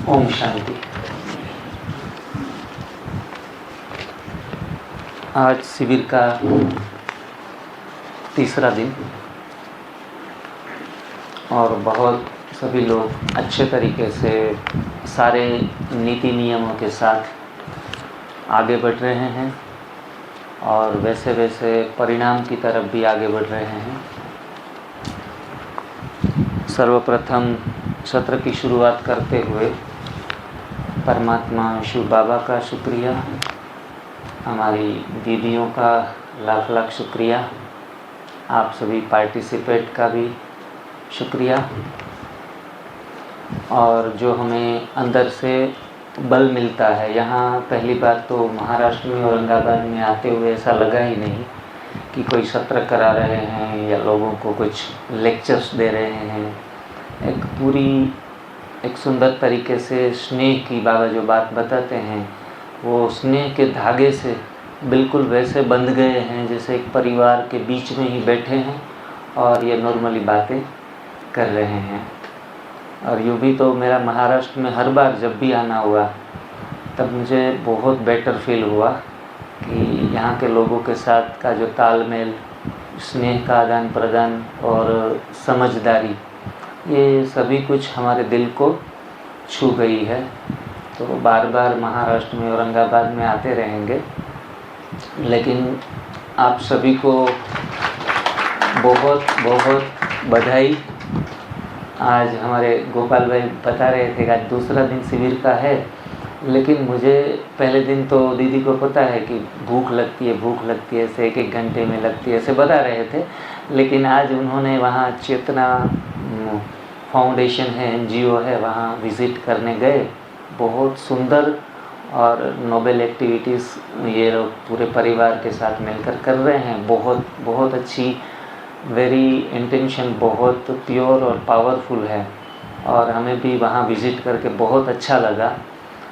ओम शांति। आज शिविर का तीसरा दिन और बहुत सभी लोग अच्छे तरीके से सारे नीति नियमों के साथ आगे बढ़ रहे हैं और वैसे वैसे परिणाम की तरफ भी आगे बढ़ रहे हैं। सर्वप्रथम सत्र की शुरुआत करते हुए परमात्मा शिव बाबा का शुक्रिया, हमारी दीदियों का लाख लाख शुक्रिया, आप सभी पार्टिसिपेट का भी शुक्रिया। और जो हमें अंदर से बल मिलता है, यहाँ पहली बात तो महाराष्ट्र में औरंगाबाद में आते हुए ऐसा लगा ही नहीं कि कोई सत्र करा रहे हैं या लोगों को कुछ लेक्चर्स दे रहे हैं। एक सुंदर तरीके से स्नेह की बाबा जो बात बताते हैं वो स्नेह के धागे से बिल्कुल वैसे बंध गए हैं जैसे एक परिवार के बीच में ही बैठे हैं और ये नॉर्मली बातें कर रहे हैं। और यूँ भी तो मेरा महाराष्ट्र में हर बार जब भी आना हुआ तब मुझे बहुत बेटर फील हुआ कि यहाँ के लोगों के साथ का जो तालमेल, स्नेह का आदान प्रदान और समझदारी, ये सभी कुछ हमारे दिल को छू गई है। तो बार बार महाराष्ट्र में औरंगाबाद में आते रहेंगे। लेकिन आप सभी को बहुत बहुत बधाई। आज हमारे गोपाल भाई बता रहे थे कि आज दूसरा दिन शिविर का है, लेकिन मुझे पहले दिन तो दीदी को पता है कि भूख लगती है ऐसे एक घंटे में लगती है ऐसे बता रहे थे। लेकिन आज उन्होंने वहाँ चेतना फाउंडेशन है, NGO है, वहाँ विज़िट करने गए। बहुत सुंदर और नोबेल एक्टिविटीज़ ये लोग पूरे परिवार के साथ मिलकर कर रहे हैं। बहुत बहुत अच्छी, वेरी इंटेंशन बहुत प्योर और पावरफुल है और हमें भी वहाँ विज़िट करके बहुत अच्छा लगा।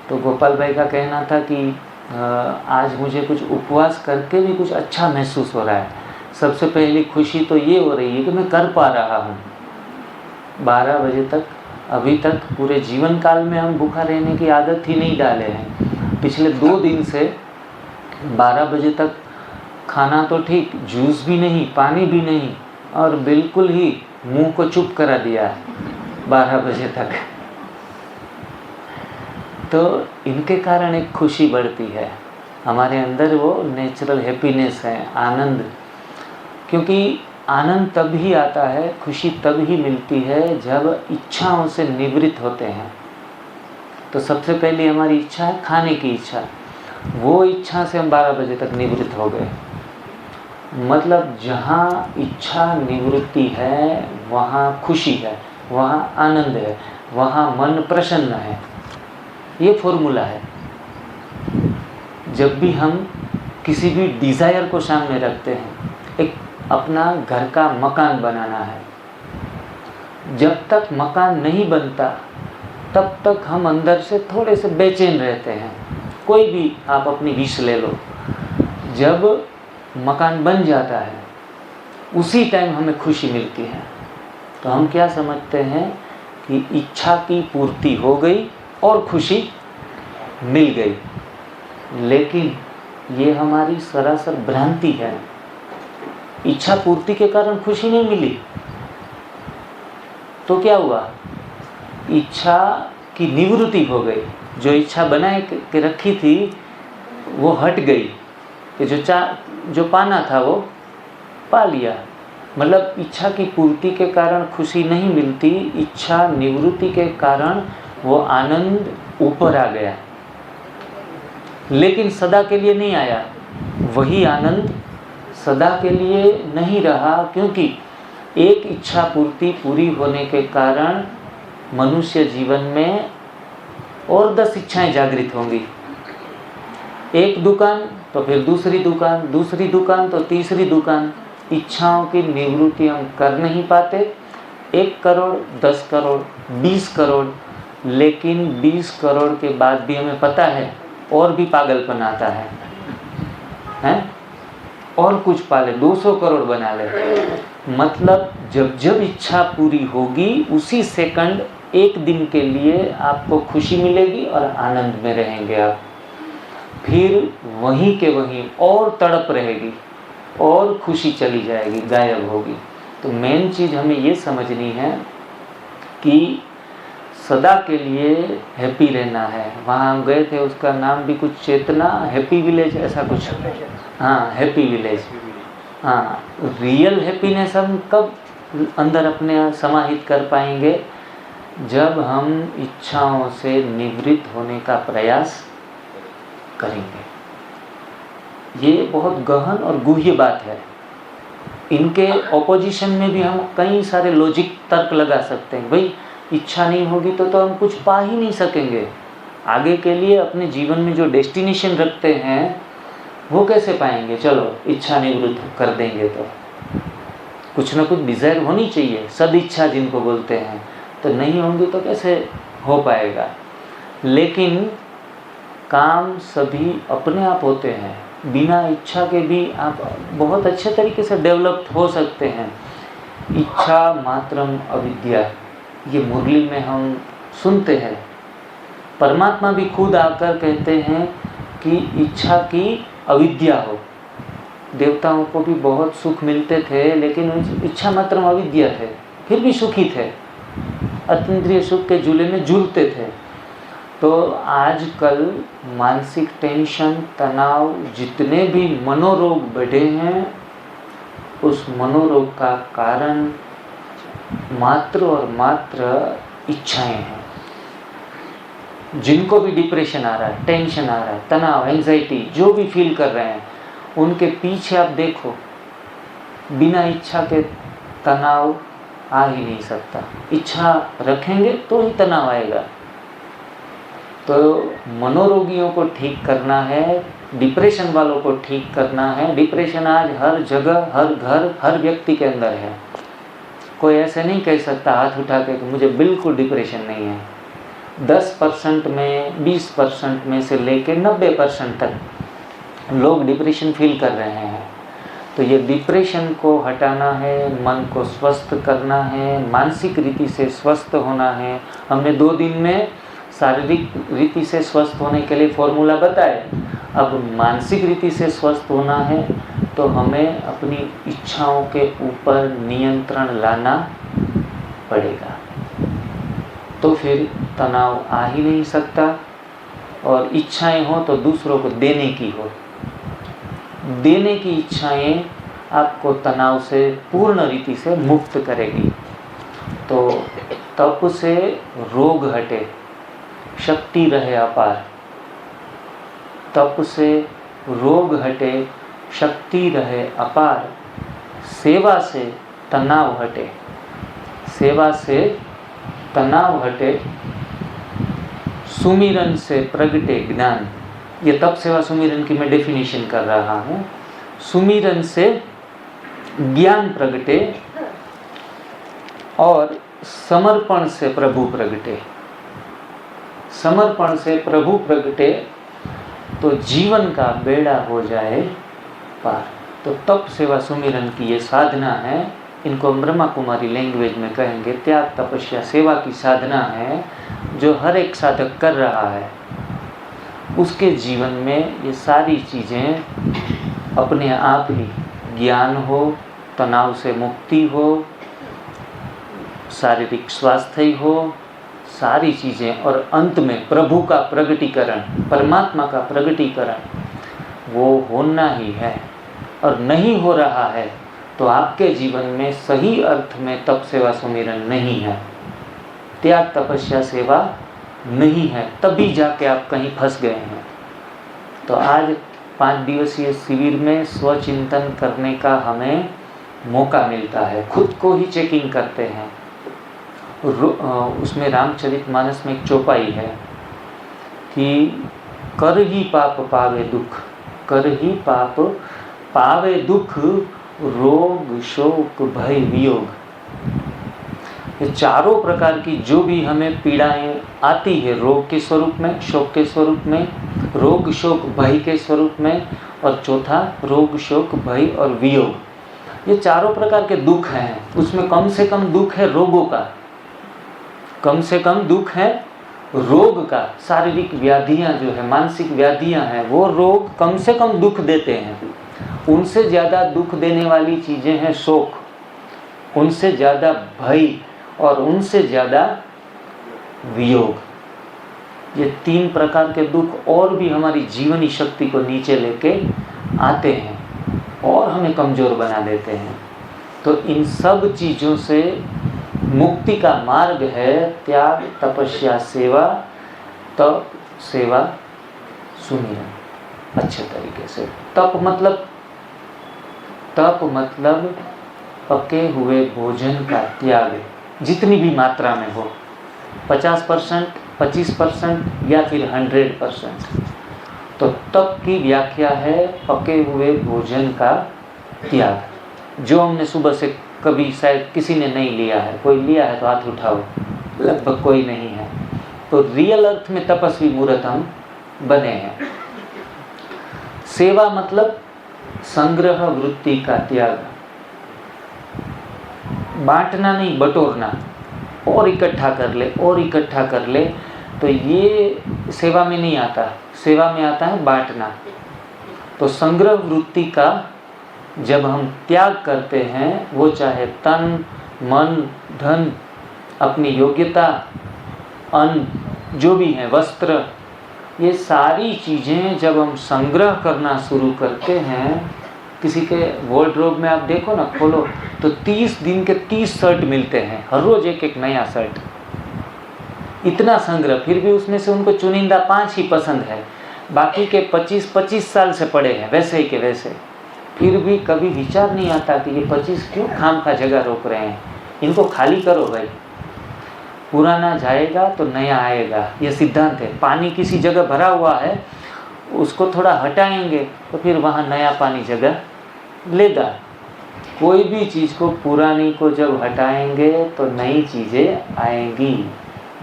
तो गोपाल भाई का कहना था कि आज मुझे कुछ उपवास करके भी कुछ अच्छा महसूस हो रहा है। सबसे पहली खुशी तो ये हो रही है कि मैं कर पा रहा हूँ। 12 बजे तक, अभी तक पूरे जीवन काल में हम भूखा रहने की आदत ही नहीं डाले हैं। पिछले 2 दिन से 12 बजे तक खाना तो ठीक, जूस भी नहीं, पानी भी नहीं और बिल्कुल ही मुंह को चुप करा दिया है 12 बजे तक। तो इनके कारण एक खुशी बढ़ती है हमारे अंदर, वो नेचुरल हैप्पीनेस है, आनंद। क्योंकि आनंद तब ही आता है, खुशी तब ही मिलती है जब इच्छाओं से निवृत्त होते हैं। तो सबसे पहली हमारी इच्छा है खाने की इच्छा। वो इच्छा से हम 12 बजे तक निवृत्त हो गए। मतलब जहाँ इच्छा निवृत्ति है वहाँ खुशी है, वहाँ आनंद है, वहाँ मन प्रसन्न है। ये फॉर्मूला है। जब भी हम किसी भी डिज़ायर को सामने रखते हैं, एक अपना घर का मकान बनाना है, जब तक मकान नहीं बनता तब तक हम अंदर से थोड़े से बेचैन रहते हैं। कोई भी आप अपनी विश ले लो, जब मकान बन जाता है उसी टाइम हमें खुशी मिलती है। तो हम क्या समझते हैं कि इच्छा की पूर्ति हो गई और खुशी मिल गई, लेकिन ये हमारी सरासर भ्रांति है। इच्छा पूर्ति के कारण खुशी नहीं मिली तो क्या हुआ? इच्छा की निवृत्ति हो गई। जो इच्छा बनाए के रखी थी वो हट गई कि जो पाना था वो पा लिया। मतलब इच्छा की पूर्ति के कारण खुशी नहीं मिलती, इच्छा निवृत्ति के कारण वो आनंद ऊपर आ गया, लेकिन सदा के लिए नहीं आया। वही आनंद सदा के लिए नहीं रहा, क्योंकि एक इच्छा पूर्ति पूरी होने के कारण मनुष्य जीवन में और 10 इच्छाएं जागृत होंगी। एक दुकान तो फिर दूसरी दुकान तो तीसरी दुकान। इच्छाओं की निवृत्ति हम कर नहीं पाते। 1 करोड़, 10 करोड़, 20 करोड़, लेकिन 20 करोड़ के बाद भी हमें पता है और भी पागलपन आता है? और कुछ पाले, 200 करोड़ बना ले। मतलब जब जब इच्छा पूरी होगी उसी सेकंड एक दिन के लिए आपको खुशी मिलेगी और आनंद में रहेंगे आप, फिर वहीं के वहीं और तड़प रहेगी और खुशी चली जाएगी, गायब होगी। तो मेन चीज़ हमें ये समझनी है कि सदा के लिए हैप्पी रहना है। वहाँ हम गए थे, उसका नाम भी कुछ चेतना हैप्पी विलेज ऐसा कुछ, हाँ हैप्पी विलेज। हाँ, रियल हैप्पीनेस हम कब अंदर अपने समाहित कर पाएंगे? जब हम इच्छाओं से निवृत्त होने का प्रयास करेंगे। ये बहुत गहन और गुह्य बात है। इनके ऑपोजिशन में भी हम कई सारे लॉजिक तर्क लगा सकते हैं। भाई इच्छा नहीं होगी तो हम कुछ पा ही नहीं सकेंगे। आगे के लिए अपने जीवन में जो डेस्टिनेशन रखते हैं वो कैसे पाएंगे? चलो इच्छा निवृत्त कर देंगे तो कुछ ना कुछ डिज़ायर होनी चाहिए, सदिच्छा जिनको बोलते हैं। तो नहीं होंगी तो कैसे हो पाएगा? लेकिन काम सभी अपने आप होते हैं, बिना इच्छा के भी आप बहुत अच्छे तरीके से डेवलप्ड हो सकते हैं। इच्छा मात्रम अविद्या, ये मुरली में हम सुनते हैं। परमात्मा भी खुद आकर कहते हैं कि इच्छा की अविद्या हो। देवताओं को भी बहुत सुख मिलते थे, लेकिन इच्छा मात्रम अविद्या थे, फिर भी सुखी थे, अतीन्द्रिय सुख के झूले में झूलते थे। तो आजकल मानसिक टेंशन, तनाव, जितने भी मनोरोग बढ़े हैं, उस मनोरोग का कारण मात्र और मात्र इच्छाएं हैं। जिनको भी डिप्रेशन आ रहा है, टेंशन आ रहा है, तनाव, एंजाइटी जो भी फील कर रहे हैं, उनके पीछे आप देखो, बिना इच्छा के तनाव आ ही नहीं सकता। इच्छा रखेंगे तो ही तनाव आएगा। तो मनोरोगियों को ठीक करना है, डिप्रेशन वालों को ठीक करना है। डिप्रेशन आज हर जगह, हर घर, हर व्यक्ति के अंदर है। कोई ऐसे नहीं कह सकता हाथ उठा के कि मुझे बिल्कुल डिप्रेशन नहीं है। 10% में, 20% में से लेकर 90% तक लोग डिप्रेशन फील कर रहे हैं। तो ये डिप्रेशन को हटाना है, मन को स्वस्थ करना है, मानसिक रीति से स्वस्थ होना है। हमने 2 दिन में शारीरिक रीति से स्वस्थ होने के लिए फॉर्मूला बताए। अब मानसिक रीति से स्वस्थ होना है तो हमें अपनी इच्छाओं के ऊपर नियंत्रण लाना पड़ेगा। तो फिर तनाव आ ही नहीं सकता। और इच्छाएं हो तो दूसरों को देने की हो। देने की इच्छाएं आपको तनाव से पूर्ण रीति से मुक्त करेगी। तो तप से रोग हटे, शक्ति रहे अपार। तप से रोग हटे, शक्ति रहे अपार। सेवा से तनाव हटे, सेवा से तनाव हटे। सुमिरन से प्रगटे ज्ञान। ये तप सेवा सुमिरन की मैं डेफिनेशन कर रहा हूँ। सुमिरन से ज्ञान प्रगटे और समर्पण से प्रभु प्रगटे। समर्पण से प्रभु प्रगटे तो जीवन का बेड़ा हो जाए पार। तो तप सेवा सुमिरन की ये साधना है। इनको हम ब्रह्मा कुमारी लैंग्वेज में कहेंगे त्याग, तपस्या, सेवा की साधना है जो हर एक साधक कर रहा है। उसके जीवन में ये सारी चीज़ें अपने आप ही, ज्ञान हो, तनाव से मुक्ति हो, शारीरिक स्वास्थ्य हो, सारी चीज़ें, और अंत में प्रभु का प्रगटीकरण, परमात्मा का प्रगटीकरण वो होना ही है। और नहीं हो रहा है तो आपके जीवन में सही अर्थ में तप सेवा सुमिरन नहीं है, त्याग, तपस्या, सेवा नहीं है, तभी जाके आप कहीं फंस गए हैं। तो आज 5 दिवसीय शिविर में स्वचिंतन करने का हमें मौका मिलता है। खुद को ही चेकिंग करते हैं। उसमें रामचरितमानस में एक चौपाई है कि कर ही पाप पावे दुख, कर ही पाप पावे दुख, रोग, शोक, भय, वियोग। ये चारों प्रकार की जो भी हमें पीड़ाएं आती है, रोग के स्वरूप में, शोक के स्वरूप में, रोग, शोक, भय के स्वरूप में, और चौथा रोग, शोक, भय और वियोग। ये चारों प्रकार के दुख हैं। उसमें कम से कम दुख है रोगों का। कम से कम दुख है रोग का। शारीरिक व्याधियाँ जो है, मानसिक व्याधियाँ हैं, वो रोग कम से कम दुख देते हैं। उनसे ज़्यादा दुख देने वाली चीज़ें हैं शोक, उनसे ज़्यादा भय और उनसे ज़्यादा वियोग। ये 3 प्रकार के दुख और भी हमारी जीवनी शक्ति को नीचे लेके आते हैं और हमें कमज़ोर बना देते हैं। तो इन सब चीज़ों से मुक्ति का मार्ग है त्याग, तपस्या, सेवा, तप, सेवा, सुमिरन। अच्छे तरीके से तप मतलब पके हुए भोजन का त्याग, जितनी भी मात्रा में हो, 50%, 25% या फिर 100%। तो तप की व्याख्या है पके हुए भोजन का त्याग, जो हमने सुबह से कभी शायद किसी ने नहीं लिया है। कोई लिया है तो हाथ उठाओ, लगभग कोई नहीं है। तो रियल अर्थ में तपस्वी मूर्त हम बने हैं। सेवा मतलब संग्रह वृत्ति का त्याग, बांटना नहीं, बटोरना, और इकट्ठा कर ले और इकट्ठा कर ले, तो ये सेवा में नहीं आता। सेवा में आता है बांटना। तो संग्रह वृत्ति का जब हम त्याग करते हैं, वो चाहे तन, मन, धन, अपनी योग्यता, अन्न, जो भी है, वस्त्र, ये सारी चीज़ें जब हम संग्रह करना शुरू करते हैं, किसी के वार्डरोब में आप देखो ना, खोलो तो 30 दिन के 30 शर्ट मिलते हैं, हर रोज एक एक नया शर्ट। इतना संग्रह, फिर भी उसमें से उनको चुनिंदा 5 ही पसंद है, बाकी के 25 साल से पड़े हैं वैसे ही के वैसे। फिर भी कभी विचार नहीं आता कि ये 25 क्यों खाम खा जगह रोक रहे हैं, इनको खाली करो भाई। पुराना जाएगा तो नया आएगा, ये सिद्धांत है। पानी किसी जगह भरा हुआ है, उसको थोड़ा हटाएंगे तो फिर वहाँ नया पानी जगह लेगा। कोई भी चीज़ को, पुरानी को जब हटाएंगे तो नई चीज़ें आएंगी।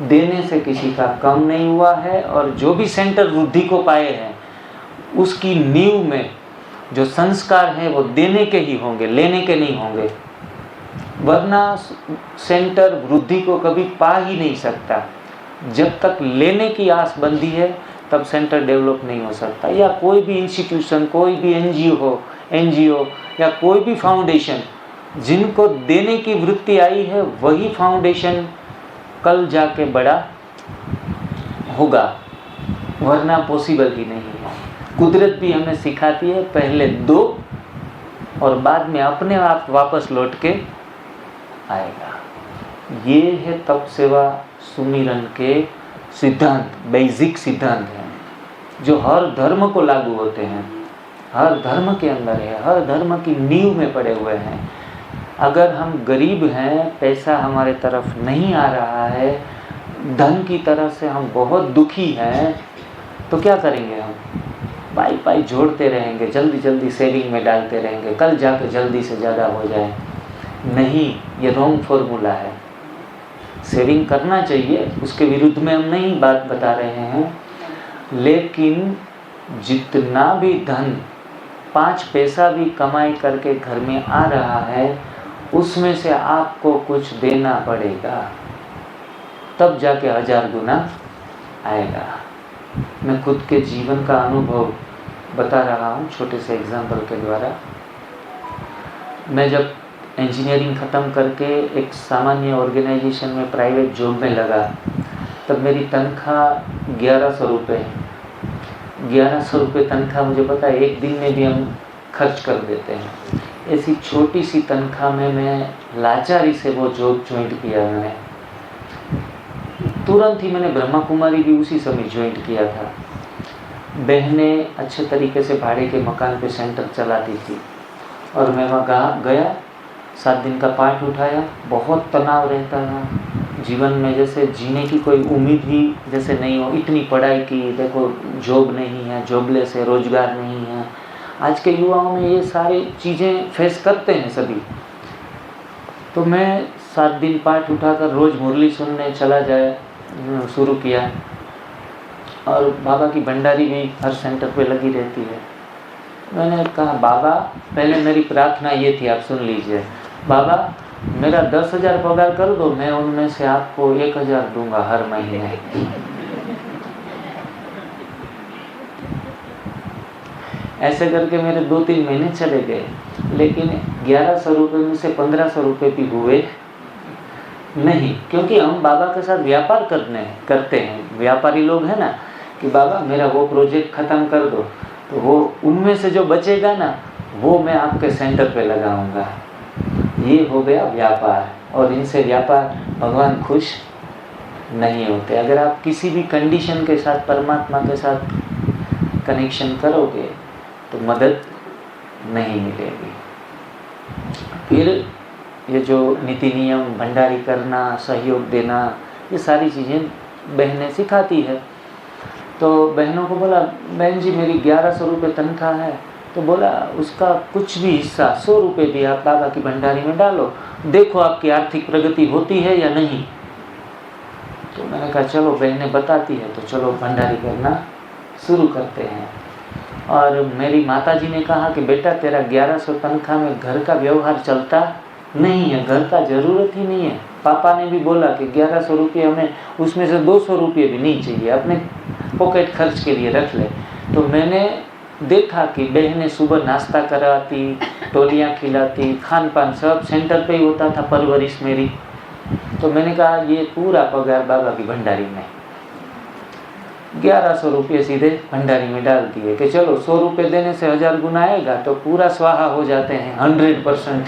देने से किसी का कम नहीं हुआ है, और जो भी सेंटर वृद्धि को पाए हैं, उसकी नींव में जो संस्कार हैं वो देने के ही होंगे, लेने के नहीं होंगे। वरना सेंटर वृद्धि को कभी पा ही नहीं सकता। जब तक लेने की आस बंधी है तब सेंटर डेवलप नहीं हो सकता। या कोई भी इंस्टीट्यूशन, कोई भी एनजीओ या कोई भी फाउंडेशन, जिनको देने की वृत्ति आई है, वही फाउंडेशन कल जाके बड़ा होगा, वरना पॉसिबल ही नहीं है। कुदरत भी हमें सिखाती है, पहले दो और बाद में अपने आप वापस लौट के आएगा। ये है तप, सेवा, सुमिरन के सिद्धांत, बेसिक सिद्धांत हैं, जो हर धर्म को लागू होते हैं, हर धर्म के अंदर है, हर धर्म की नींव में पड़े हुए हैं। अगर हम गरीब हैं, पैसा हमारे तरफ नहीं आ रहा है, धन की तरह से हम बहुत दुखी हैं, तो क्या करेंगे हम? पाई जोड़ते रहेंगे, जल्दी जल्दी सेविंग में डालते रहेंगे, कल जाके जल्दी से ज़्यादा हो जाए। नहीं, ये रॉन्ग फॉर्मूला है। सेविंग करना चाहिए, उसके विरुद्ध में हम नहीं बात बता रहे हैं, लेकिन जितना भी धन, 5 पैसा भी कमाई करके घर में आ रहा है, उसमें से आपको कुछ देना पड़ेगा, तब जाके 1000 गुना आएगा। मैं खुद के जीवन का अनुभव बता रहा हूँ छोटे से एग्जाम्पल के द्वारा। मैं जब इंजीनियरिंग ख़त्म करके एक सामान्य ऑर्गेनाइजेशन में प्राइवेट जॉब में लगा, तब मेरी तनख्वाह 1100 रुपये। 1100 रुपये तनख्वाह, मुझे पता है एक दिन में भी हम खर्च कर देते हैं। ऐसी छोटी सी तनख्वाह में मैं लाचारी से वो जॉब ज्वाइन किया। मैंने तुरंत ही मैंने ब्रह्मा कुमारी भी उसी समय ज्वाइन किया था। बहनें अच्छे तरीके से भाड़े के मकान पे सेंटर चलाती थी, और मैं वहाँ गया, 7 दिन का पाठ उठाया। बहुत तनाव रहता था जीवन में, जैसे जीने की कोई उम्मीद ही जैसे नहीं हो। इतनी पढ़ाई की, देखो जॉब नहीं है, जॉबलेस है, रोजगार नहीं है। आज के युवाओं में ये सारी चीज़ें फेस करते हैं सभी। तो मैं 7 दिन पाठ उठाकर रोज़ मुरली सुनने चला जाए शुरू किया, और बाबा की भंडारी भी हर सेंटर पे लगी रहती है। मैंने कहा, बाबा, पहले मेरी प्रार्थना ये थी, आप सुन लीजिए, बाबा मेरा 10,000 पगार कर दो, मैं उनमें से आपको 1,000 दूंगा हर महीने। ऐसे करके मेरे 2-3 महीने चले गए, लेकिन 1100 रुपये में से 1500 रुपये भी हुए नहीं, क्योंकि हम बाबा के साथ व्यापार करते हैं। व्यापारी लोग हैं ना कि बाबा मेरा वो प्रोजेक्ट ख़त्म कर दो, तो वो उनमें से जो बचेगा ना वो मैं आपके सेंटर पे लगाऊंगा। ये हो गया व्यापार, और इनसे व्यापार भगवान खुश नहीं होते। अगर आप किसी भी कंडीशन के साथ परमात्मा के साथ कनेक्शन करोगे तो मदद नहीं मिलेगी। फिर ये जो नीति नियम, भंडारी करना, सहयोग देना, ये सारी चीज़ें बहनें सिखाती है। तो बहनों को बोला, बहन जी मेरी 1100 रुपये तनख्वाह है, तो बोला उसका कुछ भी हिस्सा 100 रुपये भी आप बाबा की भंडारी में डालो, देखो आपकी आर्थिक प्रगति होती है या नहीं। तो मैंने कहा चलो बहनें बताती है तो चलो भंडारी करना शुरू करते हैं। और मेरी माताजी ने कहा कि बेटा तेरा 1100 तनख्वाह में घर का व्यवहार चलता नहीं है, घर का ज़रूरत ही नहीं है। पापा ने भी बोला कि 1100 रुपये हमें, उसमें से 200 रुपये भी नहीं चाहिए, अपने पॉकेट खर्च के लिए रख ले। तो मैंने देखा कि बहनें सुबह नाश्ता कराती, टोलियाँ खिलाती, खान पान सब सेंटर पे ही होता था, परवरिश मेरी। तो मैंने कहा ये पूरा पगार बाबा की भंडारी में, 1100 रुपये सीधे भंडारी में डाल दिए कि चलो 100 रुपये देने से 1000 गुना आएगा, तो पूरा स्वाहा हो जाते हैं 100%।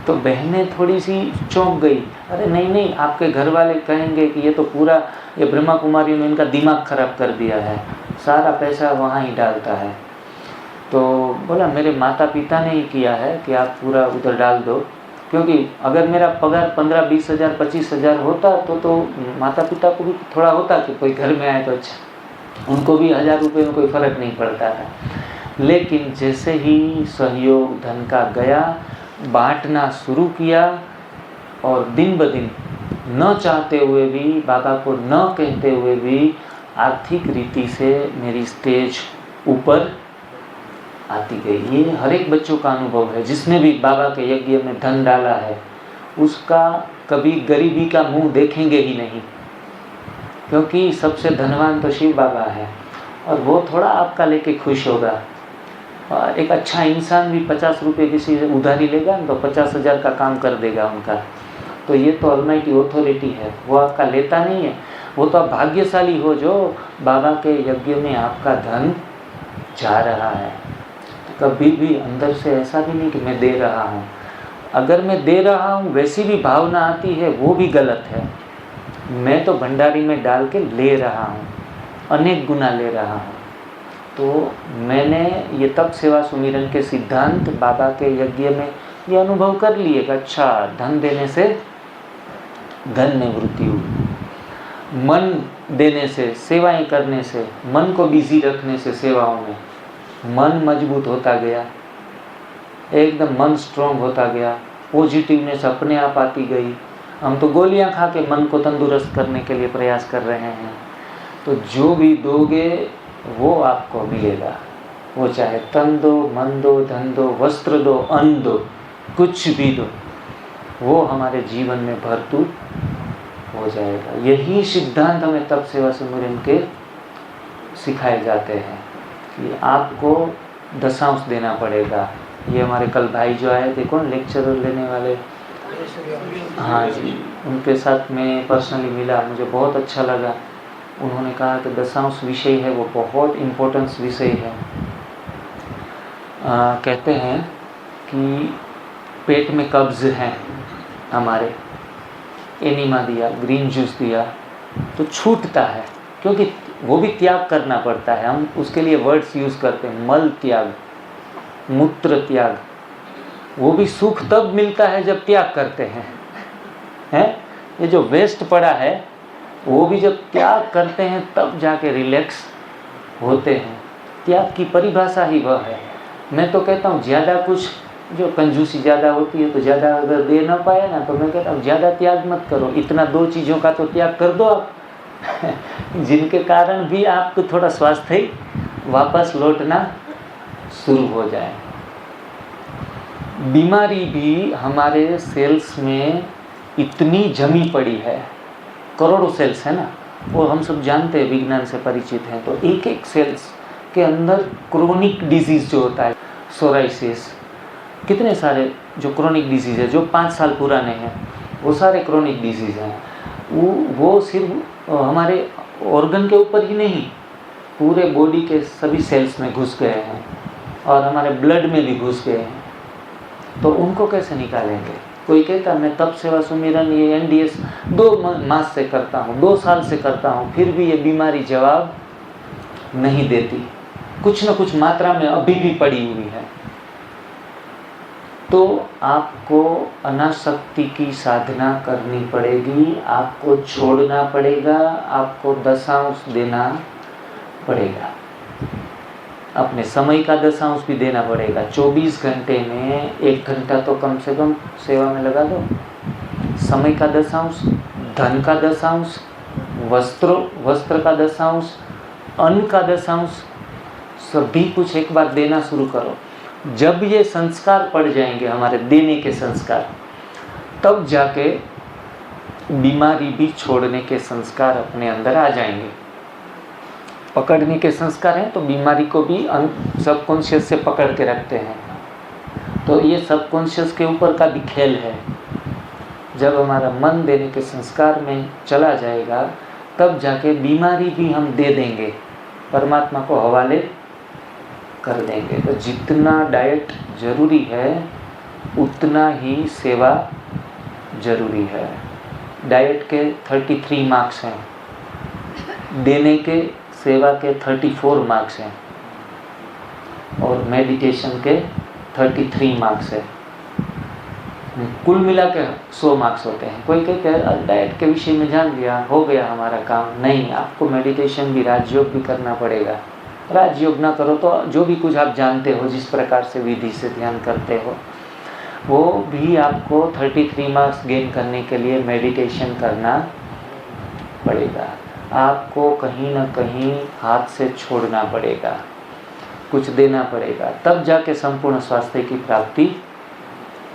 तो बहनें थोड़ी सी चौंक गई, अरे नहीं नहीं आपके घर वाले कहेंगे कि ये तो पूरा, ये ब्रह्मा कुमारी ने इनका दिमाग खराब कर दिया है, सारा पैसा वहाँ ही डालता है। तो बोला मेरे माता पिता ने ही किया है कि आप पूरा उधर डाल दो, क्योंकि अगर मेरा पगार 15-20 हज़ार 25 हज़ार होता तो माता पिता को भी थोड़ा होता कि कोई घर में आए तो अच्छा, उनको भी 1000 रुपये में कोई फ़र्क नहीं पड़ता था। लेकिन जैसे ही सहयोग धन का गया, बांटना शुरू किया, और दिन ब दिन न चाहते हुए भी, बाबा को न कहते हुए भी, आर्थिक रीति से मेरी स्टेज ऊपर आती गई। ये हर एक बच्चों का अनुभव है, जिसने भी बाबा के यज्ञ में धन डाला है उसका कभी गरीबी का मुंह देखेंगे ही नहीं, क्योंकि सबसे धनवान तो शिव बाबा है, और वो थोड़ा आपका लेके खुश होगा। और एक अच्छा इंसान भी 50 रुपये किसी से उधारी लेगा तो 50,000 का काम कर देगा उनका। तो ये तो ऑलमाइटी ऑथोरिटी है, वो आपका लेता नहीं है। वो तो आप भाग्यशाली हो जो बाबा के यज्ञ में आपका धन जा रहा है। तो कभी भी अंदर से ऐसा भी नहीं कि मैं दे रहा हूँ। अगर मैं दे रहा हूँ वैसी भी भावना आती है, वो भी गलत है। मैं तो भंडारी में डाल के ले रहा हूँ, अनेक गुना ले रहा हूँ। तो मैंने ये तप सेवा सुमिरन के सिद्धांत बाबा के यज्ञ में ये अनुभव कर लिए कि अच्छा, धन देने से धन में वृद्धि हुई, मन देने से, सेवाएं करने से, मन को बिजी रखने से सेवाओं में मन मजबूत होता गया, एकदम मन स्ट्रॉन्ग होता गया, पॉजिटिवनेस अपने आप आती गई। हम तो गोलियां खा के मन को तंदुरुस्त करने के लिए प्रयास कर रहे हैं। तो जो भी दोगे वो आपको मिलेगा, वो चाहे तन दो, मन दो, धन दो, वस्त्र दो, अन्न दो, कुछ भी दो, वो हमारे जीवन में भरपूर हो जाएगा। यही सिद्धांत हमें तप सेवा सुमिरन के सिखाए जाते हैं कि आपको दशांश देना पड़ेगा। ये हमारे कल भाई जो आए थे, कौन लेक्चर लेने वाले, हाँ जी, उनके साथ मैं पर्सनली मिला, मुझे बहुत अच्छा लगा। उन्होंने कहा कि दशांश विषय है वो बहुत इम्पोर्टेंस विषय है। कहते हैं कि पेट में कब्ज़ है हमारे, एनिमा दिया, ग्रीन जूस दिया तो छूटता है, क्योंकि वो भी त्याग करना पड़ता है। हम उसके लिए वर्ड्स यूज़ करते हैं, मल त्याग, मूत्र त्याग। वो भी सुख तब मिलता है जब त्याग करते हैं। ये जो वेस्ट पड़ा है वो भी जब त्याग करते हैं तब जाके रिलैक्स होते हैं। त्याग की परिभाषा ही वह है। मैं तो कहता हूँ ज़्यादा कुछ, जो कंजूसी ज़्यादा होती है तो ज़्यादा अगर दे ना पाए ना, तो मैं कहता हूँ ज़्यादा त्याग मत करो, इतना 2 चीज़ों का तो त्याग कर दो आप जिनके कारण भी आपको थोड़ा स्वास्थ्य वापस लौटना शुरू हो जाए। बीमारी भी हमारे सेल्स में इतनी जमी पड़ी है, करोड़ों सेल्स है ना, और हम सब जानते हैं, विज्ञान से परिचित हैं, तो एक एक सेल्स के अंदर क्रोनिक डिजीज़ जो होता है, सोराइसिस, कितने सारे जो क्रोनिक डिजीज़ है जो 5 साल पुराने हैं, वो सारे क्रोनिक डिजीज़ हैं। वो सिर्फ हमारे ऑर्गन के ऊपर ही नहीं, पूरे बॉडी के सभी सेल्स में घुस गए हैं और हमारे ब्लड में भी घुस गए हैं। तो उनको कैसे निकालेंगे? कोई कहता मैं तप सेवा सुमिरन ये NDS 2 मास से करता हूँ, 2 साल से करता हूँ, फिर भी ये बीमारी जवाब नहीं देती, कुछ न कुछ मात्रा में अभी भी पड़ी हुई है। तो आपको अनासक्ति की साधना करनी पड़ेगी, आपको छोड़ना पड़ेगा, आपको दशांश देना पड़ेगा, अपने समय का दशांश भी देना पड़ेगा। 24 घंटे में 1 घंटा तो कम से कम सेवा में लगा दो। समय का दशांश, धन का दशांश, वस्त्र का दशांश, अन्न का दशांश, सभी कुछ एक बार देना शुरू करो। जब ये संस्कार पड़ जाएंगे हमारे देने के संस्कार, तब जाके बीमारी भी छोड़ने के संस्कार अपने अंदर आ जाएंगे। पकड़ने के संस्कार हैं तो बीमारी को भी सबकॉन्शियस से पकड़ के रखते हैं। तो ये सबकॉन्शियस के ऊपर का भी खेल है। जब हमारा मन देने के संस्कार में चला जाएगा, तब जाके बीमारी भी हम दे देंगे, परमात्मा को हवाले कर देंगे। तो जितना डाइट जरूरी है उतना ही सेवा जरूरी है। डाइट के 33 मार्क्स हैं, देने के सेवा के 34 मार्क्स हैं, और मेडिटेशन के 33 मार्क्स है। कुल मिला के 100 मार्क्स होते हैं। कोई कहते हैं डाइट के विषय में जान लिया, हो गया हमारा काम। नहीं, आपको मेडिटेशन भी, राजयोग भी करना पड़ेगा। राजयोग ना करो तो जो भी कुछ आप जानते हो, जिस प्रकार से विधि से ध्यान करते हो, वो भी आपको 33 मार्क्स गेन करने के लिए मेडिटेशन करना पड़ेगा। आपको कहीं ना कहीं हाथ से छोड़ना पड़ेगा, कुछ देना पड़ेगा, तब जाके संपूर्ण स्वास्थ्य की प्राप्ति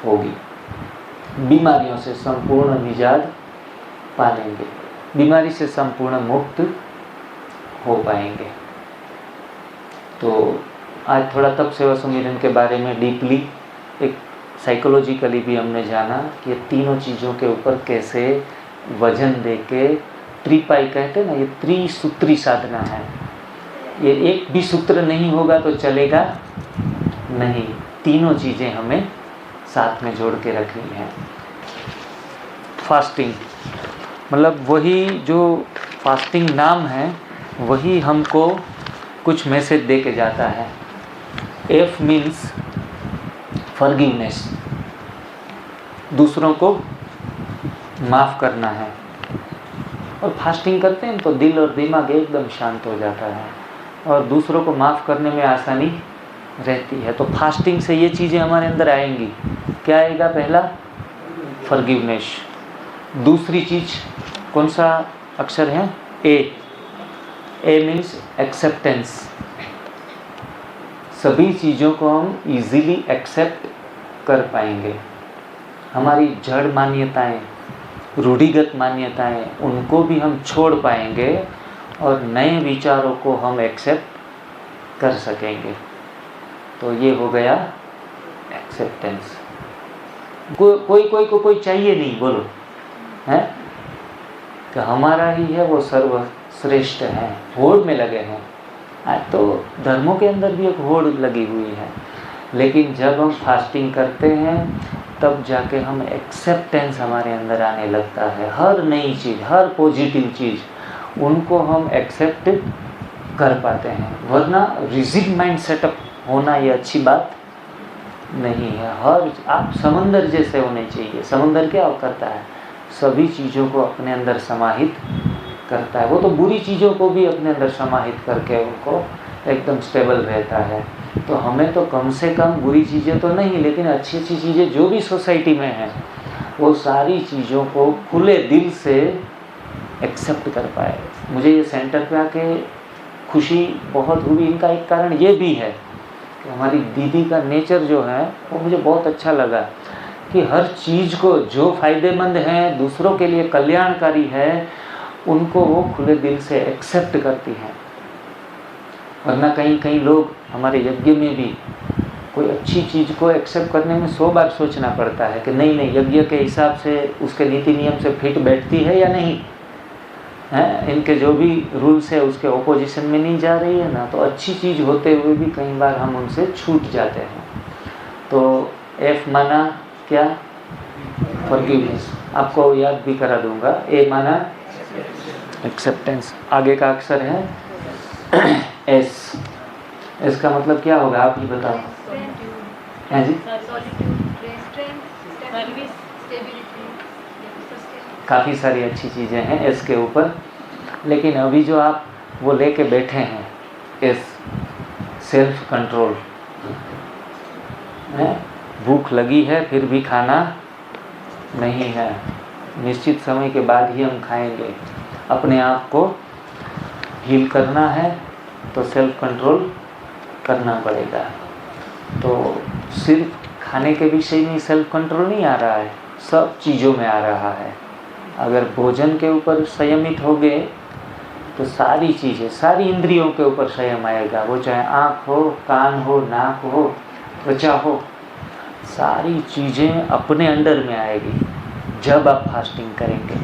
होगी। बीमारियों से संपूर्ण निजात पा लेंगे, बीमारी से संपूर्ण मुक्त हो पाएंगे। तो आज थोड़ा तप सेवा सुमिरन के बारे में डीपली, एक साइकोलॉजिकली भी हमने जाना कि ये तीनों चीज़ों के ऊपर कैसे वजन दे के, त्रिपाई कहते हैं ना, ये त्रिसूत्री साधना है। ये एक भी सूत्र नहीं होगा तो चलेगा नहीं, तीनों चीज़ें हमें साथ में जोड़ के रखनी है। फास्टिंग मतलब वही जो फास्टिंग नाम है, वही हमको कुछ मैसेज दे के जाता है। F मीन्स फॉरगिवनेस, दूसरों को माफ़ करना है। और फास्टिंग करते हैं तो दिल और दिमाग एकदम शांत हो जाता है और दूसरों को माफ़ करने में आसानी रहती है। तो फास्टिंग से ये चीज़ें हमारे अंदर आएंगी। क्या आएगा? पहला फॉरगिवनेस, दूसरी चीज़ कौन सा अक्षर है? ए मीन्स एक्सेप्टेंस। सभी चीज़ों को हम इजीली एक्सेप्ट कर पाएंगे। हमारी जड़ मान्यताएं, रूढ़िगत मान्यताएं, उनको भी हम छोड़ पाएंगे और नए विचारों को हम एक्सेप्ट कर सकेंगे। तो ये हो गया एक्सेप्टेंस। कोई को कोई चाहिए नहीं, बोलो है कि हमारा ही है वो सर्वश्रेष्ठ है, होड़ में लगे हैं। आज तो धर्मों के अंदर भी एक होड़ लगी हुई है, लेकिन जब हम फास्टिंग करते हैं तब जाके हम एक्सेप्टेंस हमारे अंदर आने लगता है। हर नई चीज़, हर पॉजिटिव चीज़, उनको हम एक्सेप्ट कर पाते हैं। वरना रिजिड माइंड सेटअप होना ये अच्छी बात नहीं है। हर आप समंदर जैसे होने चाहिए। समंदर क्या करता है? सभी चीज़ों को अपने अंदर समाहित करता है। वो तो बुरी चीज़ों को भी अपने अंदर समाहित करके उनको एकदम स्टेबल रहता है। तो हमें तो कम से कम बुरी चीज़ें तो नहीं, लेकिन अच्छी अच्छी चीज़ें जो भी सोसाइटी में हैं, वो सारी चीज़ों को खुले दिल से एक्सेप्ट कर पाए। मुझे ये सेंटर पे आके खुशी बहुत हुई। इनका एक कारण ये भी है कि हमारी दीदी का नेचर जो है वो मुझे बहुत अच्छा लगा कि हर चीज़ को जो फ़ायदेमंद है, दूसरों के लिए कल्याणकारी है, उनको वो खुले दिल से एक्सेप्ट करती हैं। वरना कई लोग हमारे यज्ञ में भी कोई अच्छी चीज़ को एक्सेप्ट करने में 100 बार सोचना पड़ता है कि नहीं यज्ञ के हिसाब से उसके नीति नियम से फिट बैठती है या नहीं है, इनके जो भी रूल्स है उसके ओपोजिशन में नहीं जा रही है ना, तो अच्छी चीज़ होते हुए भी कई बार हम उनसे छूट जाते हैं। तो एफ माना क्या? फॉरगिवनेस। आपको याद भी करा दूंगा। ए माना एक्सेप्टेंस। आगे का अक्षर है एस। इसका मतलब क्या होगा, आप ही बताओ। हैं जी? काफ़ी सारी अच्छी चीज़ें हैं एस के ऊपर, लेकिन अभी जो आप वो लेके बैठे हैं एस, सेल्फ कंट्रोल है। भूख लगी है फिर भी खाना नहीं है, निश्चित समय के बाद ही हम खाएंगे। अपने आप को हील करना है तो सेल्फ कंट्रोल करना पड़ेगा। तो सिर्फ खाने के विषय में सेल्फ कंट्रोल नहीं आ रहा है, सब चीज़ों में आ रहा है। अगर भोजन के ऊपर संयमित हो गए तो सारी चीज़ें, सारी इंद्रियों के ऊपर संयम आएगा। वो चाहे आँख हो, कान हो, नाक हो, त्वचा हो, सारी चीज़ें अपने अंडर में आएगी जब आप फास्टिंग करेंगे।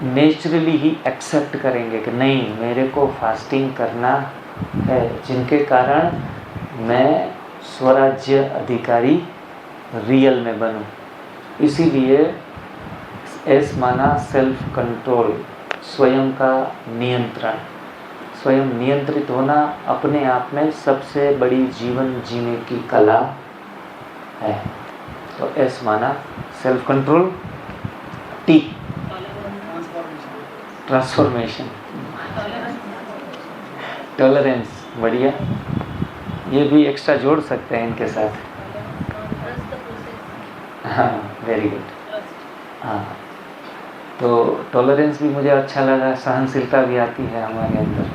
नेचुरली ही एक्सेप्ट करेंगे कि नहीं, मेरे को फास्टिंग करना है, जिनके कारण मैं स्वराज्य अधिकारी रियल में बनूं। इसीलिए एस माना सेल्फ कंट्रोल, स्वयं का नियंत्रण। स्वयं नियंत्रित होना अपने आप में सबसे बड़ी जीवन जीने की कला है। तो एस माना self control. T transformation, tolerance. बढ़िया, ये भी एक्स्ट्रा जोड़ सकते हैं इनके साथ। हाँ, वेरी गुड। हाँ, तो टॉलरेंस भी मुझे अच्छा लगा, सहनशीलता भी आती है हमारे अंदर।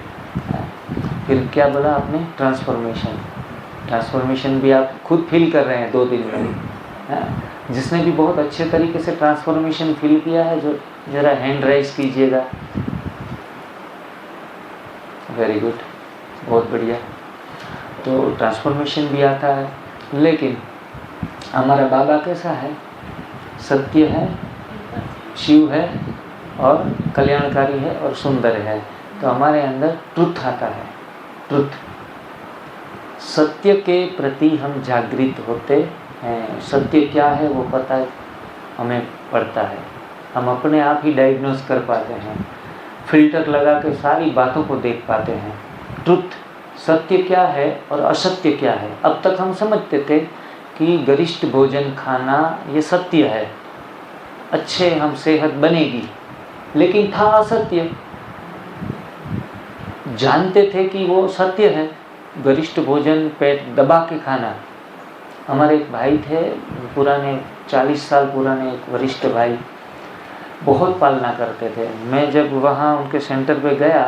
फिर क्या बोला आपने? ट्रांसफॉर्मेशन। ट्रांसफॉर्मेशन भी आप खुद फील कर रहे हैं 2 दिन में। जिसने भी बहुत अच्छे तरीके से ट्रांसफॉर्मेशन फील किया है, जो ज़रा हैंड राइज कीजिएगा। वेरी गुड, बहुत बढ़िया। तो ट्रांसफॉर्मेशन भी आता है, लेकिन हमारा बाबा कैसा है? सत्य है, शिव है और कल्याणकारी है और सुंदर है। तो हमारे अंदर ट्रुथ आता है। ट्रुथ, सत्य के प्रति हम जागृत होते हैं। सत्य क्या है वो पता हमें पड़ता है, हम अपने आप ही डायग्नोस कर पाते हैं, फिल्टर लगा के सारी बातों को देख पाते हैं। ट्रुथ, सत्य क्या है और असत्य क्या है। अब तक हम समझते थे कि गरिष्ठ भोजन खाना ये सत्य है, अच्छे हम सेहत बनेगी, लेकिन था असत्य। जानते थे कि वो सत्य है, गरिष्ठ भोजन पेट दबा के खाना। हमारे एक भाई थे, पुराने 40 साल पुराने एक वरिष्ठ भाई, बहुत पालना करते थे। मैं जब वहाँ उनके सेंटर पे गया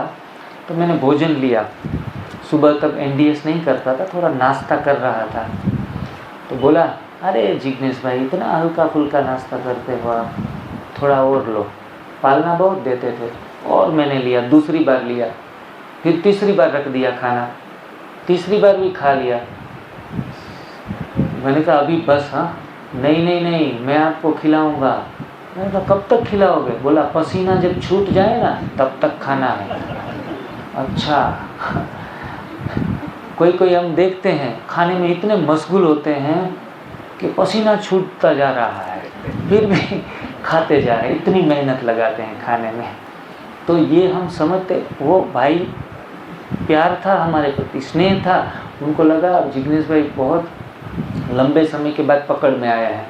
तो मैंने भोजन लिया। सुबह तक एनडीएस नहीं करता था, थोड़ा नाश्ता कर रहा था। तो बोला, अरे जिग्नेश भाई, इतना हल्का फुल्का नाश्ता करते हो आप, थोड़ा और लो। पालना बहुत देते थे। और मैंने लिया, दूसरी बार लिया, फिर तीसरी बार रख दिया खाना, तीसरी बार भी खा लिया। मैंने कहा अभी बस। हाँ, नहीं, मैं आपको खिलाऊंगा। मैंने कहा कब तक खिलाओगे? बोला पसीना जब छूट जाए ना तब तक खाना है। अच्छा। कोई हम देखते हैं खाने में इतने मशगूल होते हैं कि पसीना छूटता जा रहा है, फिर भी खाते जा रहे हैं, इतनी मेहनत लगाते हैं खाने में। तो ये हम समझते, वो भाई प्यार था हमारे प्रति, स्नेह था। उनको लगा जिग्नेश भाई बहुत लंबे समय के बाद पकड़ में आया है,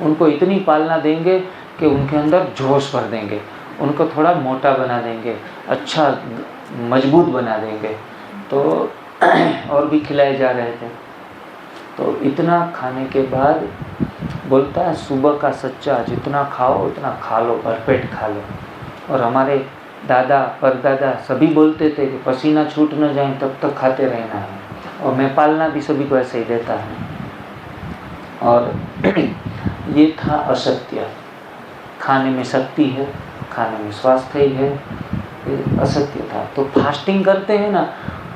उनको इतनी पालना देंगे कि उनके अंदर जोश भर देंगे, उनको थोड़ा मोटा बना देंगे, अच्छा मजबूत बना देंगे। तो और भी खिलाए जा रहे थे। तो इतना खाने के बाद बोलता है, सुबह का सच्चा, जितना खाओ उतना खा लो, भरपेट खा लो। और हमारे दादा परदादा सभी बोलते थे कि पसीना छूट न जाए तब तक खाते रहना है। और मैं पालना भी सभी को ऐसे ही देता हूँ। और ये था असत्य। खाने में शक्ति है, खाने में स्वास्थ्य ही है, ये असत्य था। तो फास्टिंग करते हैं ना,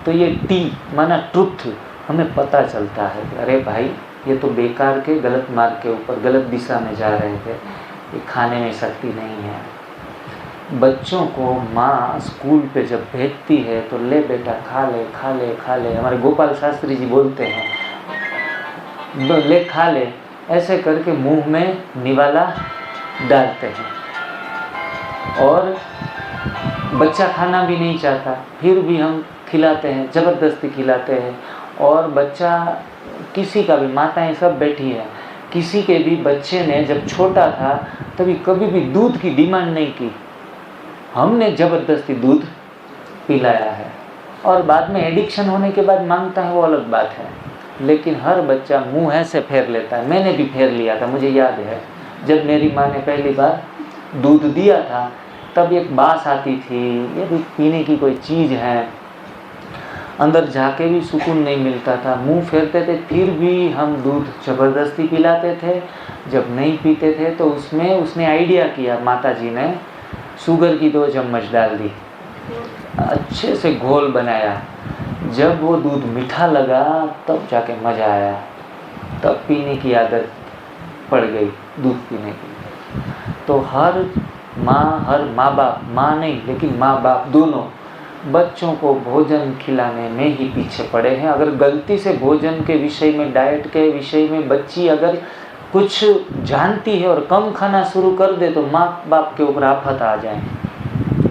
तो ये टी माना ट्रुथ हमें पता चलता है कि अरे भाई ये तो बेकार के गलत मार्ग के ऊपर गलत दिशा में जा रहे थे, ये खाने में शक्ति नहीं है। बच्चों को माँ स्कूल पे जब भेजती है तो ले बेटा खा ले खा ले खा ले, हमारे गोपाल शास्त्री जी बोलते हैं ले खा ले, ऐसे करके मुंह में निवाला डालते हैं। और बच्चा खाना भी नहीं चाहता, फिर भी हम खिलाते हैं, ज़बरदस्ती खिलाते हैं। और बच्चा किसी का भी, माताएं सब बैठी हैं, किसी के भी बच्चे ने जब छोटा था तभी कभी भी दूध की डिमांड नहीं की, हमने ज़बरदस्ती दूध पिलाया है। और बाद में एडिक्शन होने के बाद मांगता है, वो अलग बात है। लेकिन हर बच्चा मुँह ऐसे फेर लेता है। मैंने भी फेर लिया था, मुझे याद है जब मेरी माँ ने पहली बार दूध दिया था तब एक बास आती थी, ये भी पीने की कोई चीज़ है, अंदर जाके भी सुकून नहीं मिलता था, मुंह फेरते थे, फिर भी हम दूध ज़बरदस्ती पिलाते थे। जब नहीं पीते थे तो उसमें उसने आइडिया किया, माता जी ने शुगर की 2 चम्मच डाल दी, अच्छे से घोल बनाया। जब वो दूध मीठा लगा तब जाके मज़ा आया, तब पीने की आदत पड़ गई दूध पीने की। तो हर माँ बाप, माँ नहीं लेकिन माँ बाप दोनों बच्चों को भोजन खिलाने में ही पीछे पड़े हैं। अगर गलती से भोजन के विषय में, डाइट के विषय में बच्ची अगर कुछ जानती है और कम खाना शुरू कर दे तो माँ बाप के ऊपर आफत आ जाए।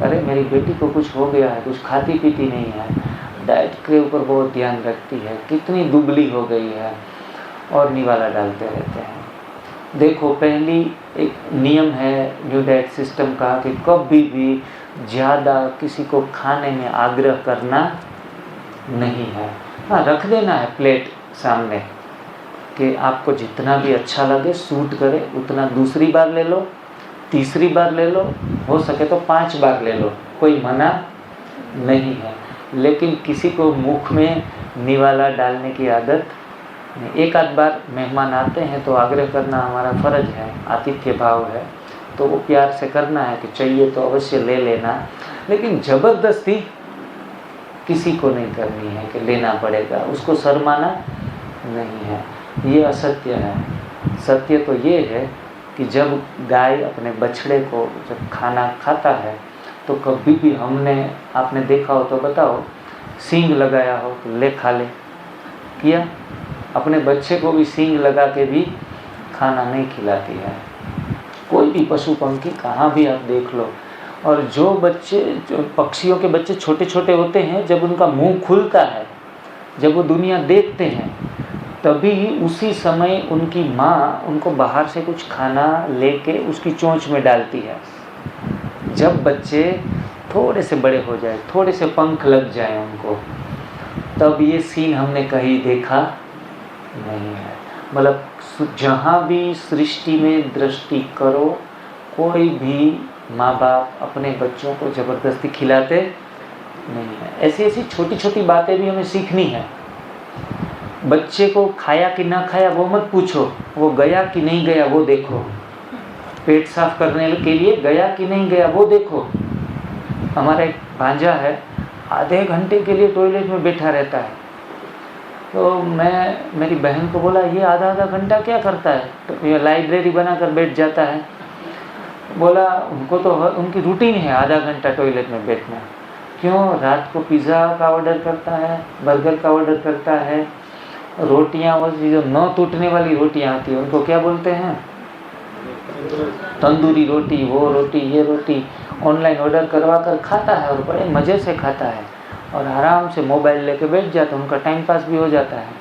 अरे मेरी बेटी को कुछ हो गया है, कुछ खाती पीती नहीं है, डाइट के ऊपर बहुत ध्यान रखती है, कितनी दुबली हो गई है, और निवाला डालते रहते हैं। देखो पहली एक नियम है न्यू डाइट सिस्टम का कि कभी भी ज़्यादा किसी को खाने में आग्रह करना नहीं है। हाँ, रख देना है प्लेट सामने कि आपको जितना भी अच्छा लगे, सूट करे, उतना दूसरी बार ले लो, तीसरी बार ले लो, हो सके तो 5 बार ले लो, कोई मना नहीं है। लेकिन किसी को मुख में निवाला डालने की आदत, एक आध बार मेहमान आते हैं तो आग्रह करना हमारा फ़र्ज है, आतिथ्य भाव है, तो वो प्यार से करना है कि चाहिए तो अवश्य ले लेना। लेकिन ज़बरदस्ती किसी को नहीं करनी है कि लेना पड़ेगा, उसको शर्माना नहीं है, ये असत्य है। सत्य तो ये है कि जब गाय अपने बछड़े को जब खाना खाता है तो कभी भी हमने, आपने देखा हो तो बताओ, सींग लगाया हो तो ले खा ले किया, अपने बच्चे को भी सींग लगा के भी खाना नहीं खिलाती है। कोई भी पशु पंखी कहाँ भी आप देख लो। और जो पक्षियों के बच्चे छोटे छोटे होते हैं, जब उनका मुंह खुलता है, जब वो दुनिया देखते हैं, तभी उसी समय उनकी माँ उनको बाहर से कुछ खाना लेके उसकी चोंच में डालती है। जब बच्चे थोड़े से बड़े हो जाए, थोड़े से पंख लग जाए उनको, तब ये सीन हमने कहीं देखा नहीं है। मतलब जहाँ भी सृष्टि में दृष्टि करो, कोई भी माँ बाप अपने बच्चों को ज़बरदस्ती खिलाते नहीं है। ऐसी ऐसी छोटी छोटी बातें भी हमें सीखनी है। बच्चे को खाया कि ना खाया वो मत पूछो, वो गया कि नहीं गया वो देखो, पेट साफ करने के लिए गया कि नहीं गया वो देखो। हमारा एक भांजा है, आधे घंटे के लिए टॉयलेट में बैठा रहता है। तो मैं मेरी बहन को बोला, ये आधा आधा घंटा क्या करता है? तो ये लाइब्रेरी बनाकर बैठ जाता है। बोला उनको तो उनकी रूटीन है आधा घंटा टॉयलेट में बैठना। क्यों? रात को पिज़्ज़ा का ऑर्डर करता है, बर्गर का ऑर्डर करता है, रोटियां, वो जो न टूटने वाली रोटियां आती है उनको क्या बोलते हैं, तंदूरी रोटी, वो रोटी, ये रोटी ऑनलाइन ऑर्डर करवा कर खाता है और बड़े मज़े से खाता है और आराम से मोबाइल लेके बैठ जाता है। उनका टाइम पास भी हो जाता है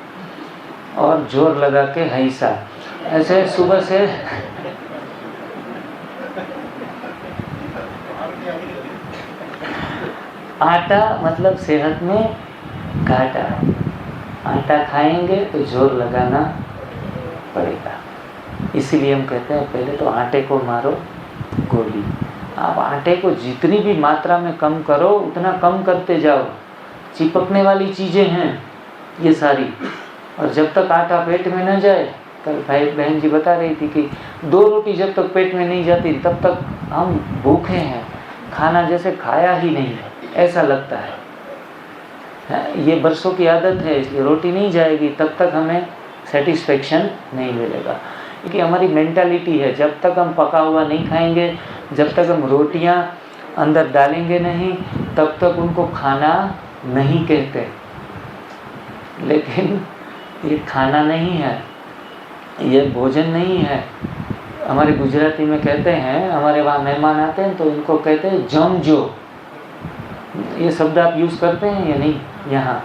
और जोर लगा के हैसा ऐसे सुबह से आटा मतलब सेहत में घाटा। आटा खाएंगे तो जोर लगाना पड़ेगा। इसीलिए हम कहते हैं पहले तो आटे को मारो गोली। आप आटे को जितनी भी मात्रा में कम करो उतना कम करते जाओ। चिपकने वाली चीज़ें हैं, ये सारी। और जब तक आटा पेट में न जाए, कल भाई बहन जी बता रही थी कि 2 रोटी जब तक पेट में नहीं जाती तब तक हम भूखे हैं, खाना जैसे खाया ही नहीं ऐसा लगता है। ये बरसों की आदत है, इसलिए रोटी नहीं जाएगी तब तक हमें सेटिस्फेक्शन नहीं मिलेगा। क्योंकि हमारी मेंटालिटी है, जब तक हम पका हुआ नहीं खाएंगे, जब तक हम रोटियां अंदर डालेंगे नहीं, तब तक उनको खाना नहीं कहते। लेकिन ये खाना नहीं है, ये भोजन नहीं है। हमारे गुजराती में कहते हैं, हमारे वहाँ मेहमान आते हैं तो इनको कहते हैं जमजो। ये शब्द आप यूज़ करते हैं या नहीं? यहाँ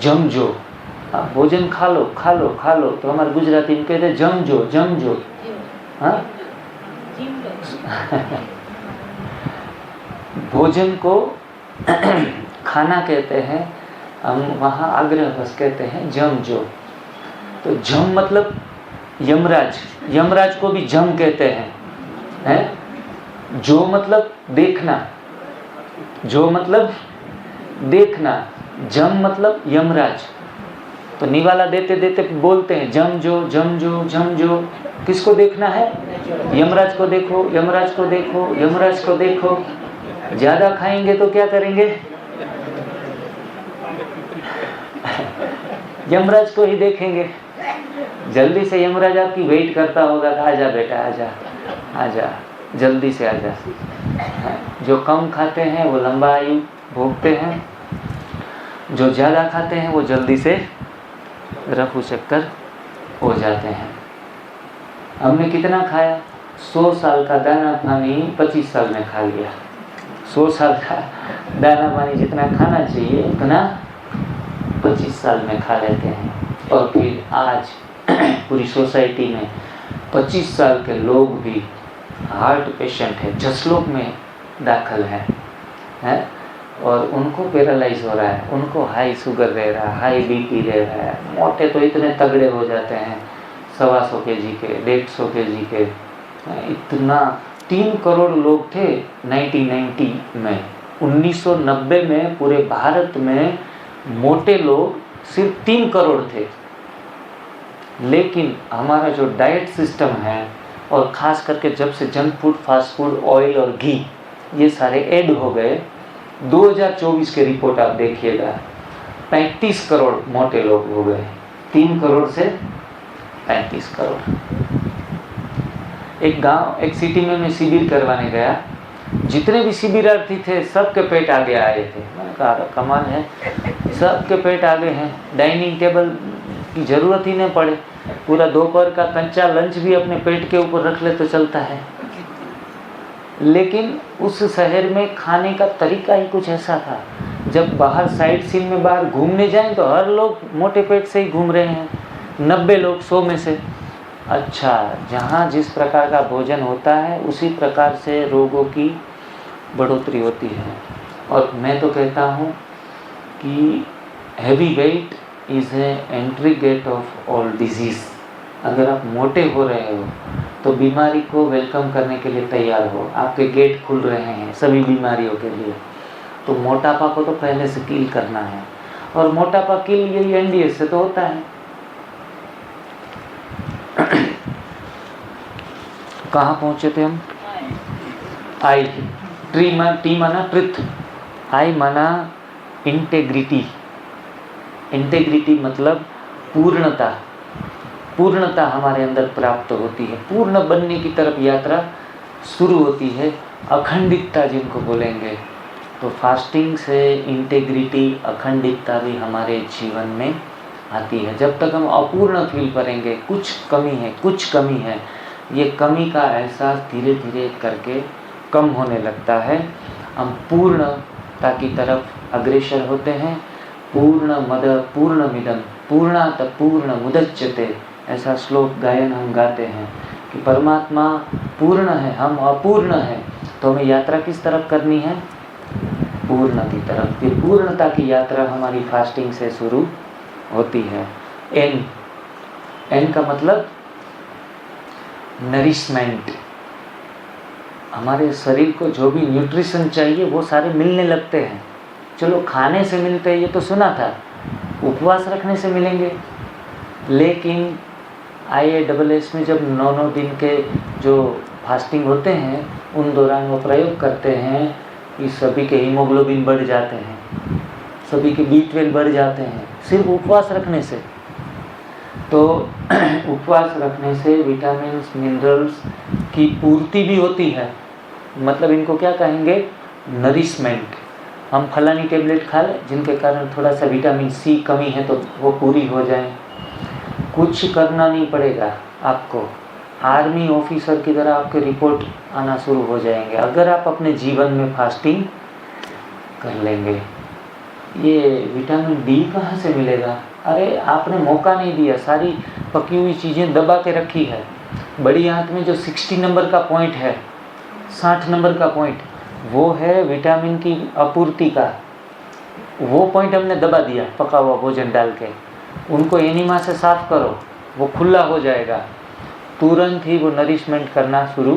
जमजो, आप भोजन खा लो खा लो खा लो, तो हमारे गुजराती में कहते हैं जमजो जमजो। हाँ भोजन को खाना कहते हैं, हम वहाँ आग्रह बस कहते हैं जमजो। तो जम मतलब यमराज, यमराज को भी जम कहते हैं। जो मतलब देखना, जो मतलब देखना, जम मतलब यमराज। तो निवाला देते देते बोलते हैं जम जो जम जो जम जो। किसको देखना है? यमराज को देखो, यमराज को देखो, यमराज को देखो। ज्यादा खाएंगे तो क्या करेंगे? यमराज को ही देखेंगे। जल्दी से यमराज आपकी वेट करता होगा कि आजा बेटा आजा आजा, जल्दी से आजा। जो कम खाते हैं वो लंबा आयु भोगते हैं, जो ज़्यादा खाते हैं वो जल्दी से रफू चक्कर हो जाते हैं। हमने कितना खाया? 100 साल का दाना पानी 25 साल में खा लिया। 100 साल का दाना पानी जितना खाना चाहिए उतना 25 साल में खा लेते हैं। और फिर आज पूरी सोसाइटी में 25 साल के लोग भी हार्ट पेशेंट है, जसलोक में दाखिल हैं और उनको पैरालाइज हो रहा है, उनको हाई शुगर रह रहा है, हाई बीपी रह रहा है। मोटे तो इतने तगड़े हो जाते हैं, 125 kg के, 150 kg के। इतना 3 करोड़ लोग थे 1990 में। 1990 में पूरे भारत में मोटे लोग सिर्फ 3 करोड़ थे। लेकिन हमारा जो डाइट सिस्टम है, और ख़ास करके जब से junk food, fast food, oil और घी ये सारे ऐड हो गए, 2024 के रिपोर्ट आप देखिएगा, 35 करोड़ मोटे लोग हो गए। 3 करोड़ से 35 करोड़। एक गांव, एक सिटी में मैं शिविर करवाने गया। जितने भी शिविरार्थी थे सबके पेट आगे आए थे। मैंने कहा कमाल है, सबके पेट आगे हैं, डाइनिंग टेबल की ज़रूरत ही नहीं पड़े। पूरा दोपहर का कच्चा लंच भी अपने पेट के ऊपर रख ले तो चलता है। लेकिन उस शहर में खाने का तरीका ही कुछ ऐसा था। जब बाहर साइट सीन में बाहर घूमने जाएं तो हर लोग मोटे पेट से ही घूम रहे हैं, 90 लोग 100 में से। अच्छा, जहाँ जिस प्रकार का भोजन होता है उसी प्रकार से रोगों की बढ़ोतरी होती है। और मैं तो कहता हूँ कि heavy weight is a entry gate of all disease. अगर आप मोटे हो रहे हो तो बीमारी को वेलकम करने के लिए तैयार हो। आपके गेट खुल रहे हैं सभी बीमारियों के लिए। तो मोटापा को तो पहले से किल करना है। और मोटापा किल यही एनडीएस से तो होता है। कहाँ पहुँचे थे हम? आई, टी माना ट्रुथ, आई माना इंटेग्रिटी। इंटेग्रिटी मतलब पूर्णता। पूर्णता हमारे अंदर प्राप्त होती है, पूर्ण बनने की तरफ यात्रा शुरू होती है, अखंडितता जिनको बोलेंगे। तो फास्टिंग से इंटेग्रिटी, अखंडितता भी हमारे जीवन में आती है। जब तक हम अपूर्ण फील करेंगे, कुछ कमी है कुछ कमी है, ये कमी का एहसास धीरे धीरे करके कम होने लगता है। हम पूर्णता की तरफ अग्रसर होते हैं। पूर्णमद पूर्णमिदं पूर्णात पूर्णमुदच्यते, ऐसा श्लोक गायन हम गाते हैं कि परमात्मा पूर्ण है, हम अपूर्ण हैं। तो हमें यात्रा किस तरफ करनी है? पूर्ण की तरफ। फिर पूर्णता की यात्रा हमारी फास्टिंग से शुरू होती है। एन का मतलब नरिशमेंट। हमारे शरीर को जो भी न्यूट्रिशन चाहिए वो सारे मिलने लगते हैं। चलो खाने से मिलते हैं ये तो सुना था, वो उपवास रखने से मिलेंगे। लेकिन IASS में जब 9-9 दिन के जो फास्टिंग होते हैं उन दौरान वो प्रयोग करते हैं कि सभी के हीमोग्लोबिन बढ़ जाते हैं, सभी के B12 बढ़ जाते हैं सिर्फ उपवास रखने से। तो उपवास रखने से विटामिन्स मिनरल्स की पूर्ति भी होती है। मतलब इनको क्या कहेंगे, नरिशमेंट। हम फलानी टेबलेट खा लें जिनके कारण थोड़ा सा विटामिन C कमी है तो वो पूरी हो जाए। कुछ करना नहीं पड़ेगा आपको, आर्मी ऑफिसर की तरह आपके रिपोर्ट आना शुरू हो जाएंगे अगर आप अपने जीवन में फास्टिंग कर लेंगे। ये विटामिन D कहाँ से मिलेगा? अरे आपने मौका नहीं दिया, सारी पकी हुई चीज़ें दबा के रखी है। बड़ी आंत में जो 60 नंबर का पॉइंट है, 60 नंबर का पॉइंट, वो है विटामिन की आपूर्ति का। वो पॉइंट हमने दबा दिया पका हुआ भोजन डाल के। उनको एनीमा से साफ करो, वो खुला हो जाएगा, तुरंत ही वो नरिशमेंट करना शुरू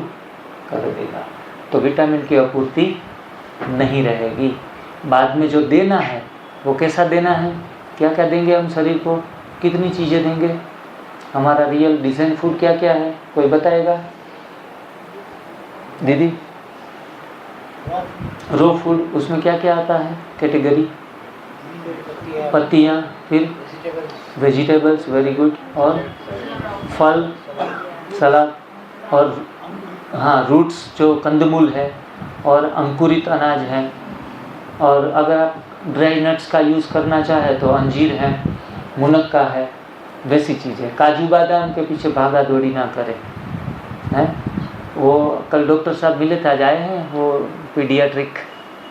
कर देगा। तो विटामिन की आपूर्ति नहीं रहेगी। बाद में जो देना है वो कैसा देना है, क्या क्या देंगे हम शरीर को, कितनी चीज़ें देंगे, हमारा रियल डिज़ाइन फूड क्या क्या है, कोई बताएगा दीदी? रो फूड, उसमें क्या क्या आता है कैटेगरी? पत्तियाँ, फिर वेजिटेबल्स, वेरी गुड, और फल, सलाद, और हाँ रूट्स जो कंदमूल है, और अंकुरित अनाज है। और अगर आप ड्राई नट्स का यूज़ करना चाहे तो अंजीर है, मुनक्का है, वैसी चीज़ें। काजू बादाम के पीछे भागा दौड़ी ना करें, हैं? वो कल डॉक्टर साहब मिले थे, आज आए हैं वो पीडियाट्रिक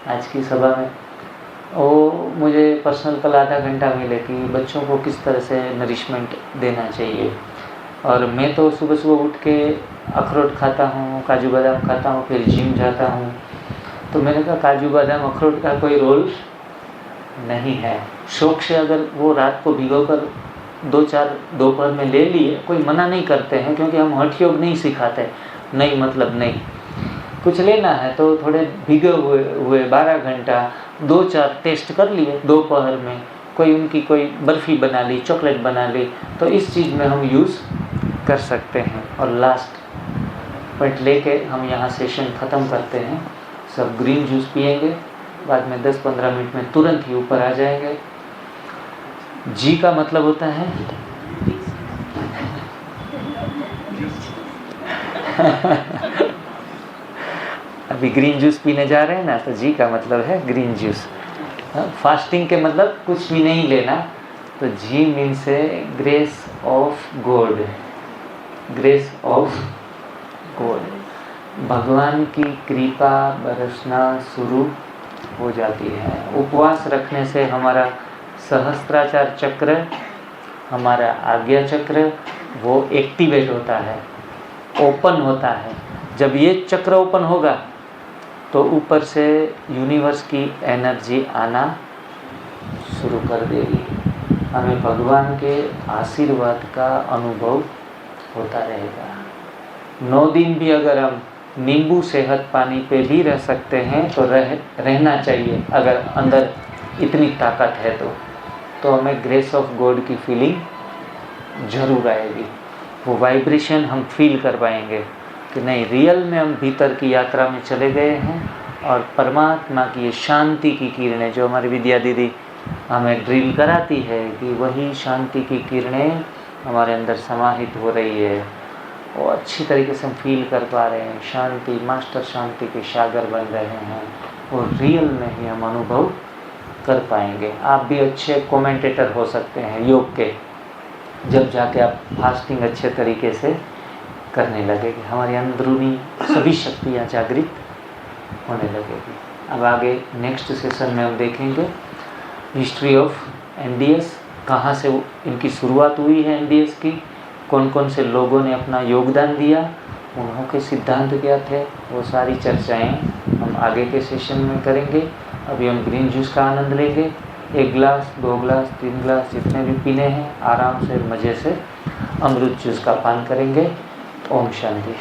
आज की सभा में। वो मुझे पर्सनल कल आधा घंटा मिले कि बच्चों को किस तरह से नरिशमेंट देना चाहिए। और मैं तो सुबह सुबह उठ के अखरोट खाता हूँ, काजू बादाम खाता हूँ, फिर जिम जाता हूँ। तो मैंने कहा काजू बादाम अखरोट का कोई रोल नहीं है। शौक से अगर वो रात को भिगोकर 2-4 दोपहर में ले लिए, कोई मना नहीं करते हैं, क्योंकि हम हठ योग नहीं सिखाते। नहीं मतलब नहीं, कुछ लेना है तो थोड़े भिगे हुए 12 घंटा 2-4 टेस्ट कर लिए दोपहर में, कोई उनकी कोई बर्फ़ी बना ली, चॉकलेट बना ली, तो इस चीज़ में हम यूज़ कर सकते हैं। और लास्ट पॉइंट लेके हम यहाँ सेशन ख़त्म करते हैं। सब ग्रीन जूस पिएंगे, बाद में 10-15 मिनट में तुरंत ही ऊपर आ जाएंगे। जी का मतलब होता है अभी ग्रीन जूस पीने जा रहे हैं ना, तो जी का मतलब है ग्रीन जूस। फास्टिंग के मतलब कुछ भी नहीं लेना, तो जी मीन से grace of God, grace of God, भगवान की कृपा बरसना शुरू हो जाती है। उपवास रखने से हमारा सहस्त्राचार चक्र, हमारा आज्ञा चक्र वो एक्टिवेट होता है, ओपन होता है। जब ये चक्र ओपन होगा तो ऊपर से यूनिवर्स की एनर्जी आना शुरू कर देगी, हमें भगवान के आशीर्वाद का अनुभव होता रहेगा। 9 दिन भी अगर हम नींबू सेहत पानी पे भी रह सकते हैं तो रहना चाहिए, अगर अंदर इतनी ताकत है तो हमें ग्रेस ऑफ गॉड की फीलिंग जरूर आएगी। वो वाइब्रेशन हम फील कर पाएंगे कि नहीं, रियल में हम भीतर की यात्रा में चले गए हैं और परमात्मा की ये शांति की किरणें जो हमारी विद्या दीदी हमें ड्रिल कराती है कि वही शांति की किरणें हमारे अंदर समाहित हो रही है, वो अच्छी तरीके से हम फील कर पा रहे हैं। शांति, मास्टर शांति के सागर बन रहे हैं, वो रियल में ही हम अनुभव कर पाएंगे। आप भी अच्छे कमेंटेटर हो सकते हैं योग के, जब जाके आप फास्टिंग अच्छे तरीके से करने लगेगी, हमारी अंदरूनी सभी शक्तियाँ जागृत होने लगेगी। अब आगे नेक्स्ट सेशन में हम देखेंगे हिस्ट्री ऑफ NDS, कहाँ से इनकी शुरुआत हुई है NDS की, कौन कौन से लोगों ने अपना योगदान दिया, उन्हों के सिद्धांत क्या थे, वो सारी चर्चाएं हम आगे के सेशन में करेंगे। अभी हम ग्रीन जूस का आनंद लेंगे, 1 गिलास 2 गिलास 3 गिलास जितने भी पीने हैं, आराम से मज़े से अमृत जूस का पान करेंगे। ओम शांति।